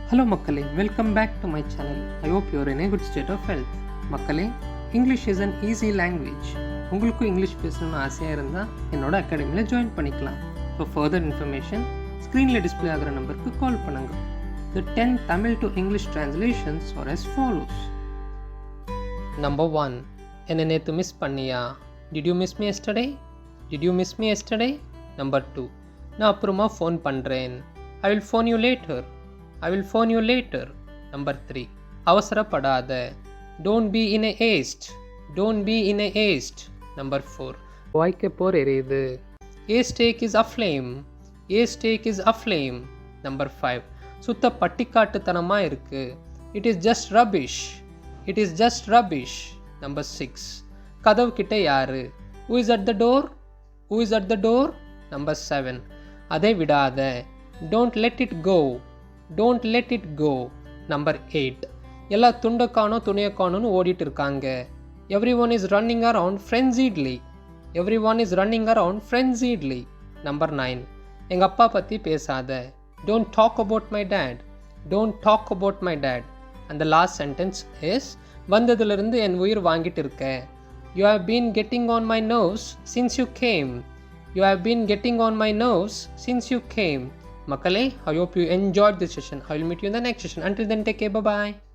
Hello மக்களே, welcome back to my channel. I hope you are in a good state of health. மக்களே, English is an easy language. உங்களுக்கும் English பேசணும்னு ஆசையாக இருந்தால் என்னோட அகாடமியில் ஜாயின் பண்ணிக்கலாம். For further information, ஸ்க்ரீனில் டிஸ்பிளே ஆகிற நம்பருக்கு கால் பண்ணுங்க. The 10 Tamil to English translations are as follows. Number 1. என்னை நேற்று மிஸ் பண்ணியா? Did you miss me yesterday? Did you miss me yesterday? Number 2. நான் அப்புறமா ஃபோன் பண்ணுறேன். I will phone you later. I will phone you later. Number 3. அவசரப்படாத. Don't be in a haste. Don't be in a haste. Number 4. வாய்க்க போர் எரியுது. A steak is aflame. A steak is aflame. Number 5. சுத்த பட்டிக்காட்டுத்தனமா இருக்கு. It is just rubbish. It is just rubbish. Number 6. கதவு கிட்ட யாரு? Who is at the door? Who is at the door? Number 7. அதை விடாத. Don't let it go. Don't let it go. Number 8. எல்லா துணியை காணோன்னு ஓடிட்டு இருக்காங்க. Everyone is running around frenziedly. Everyone is running around frenziedly. Number 9. எங்க அப்பா பத்தி பேசாத. Don't talk about my dad. Don't talk about my dad. And the last sentence is வந்ததிலிருந்து என் உயிர் வாங்கிட்டு இருக்க. You have been getting on my nerves since you came. You have been getting on my nerves since you came. Makale, I hope you enjoyed this session. I will meet you in the next session. Until then, take care. Bye-bye.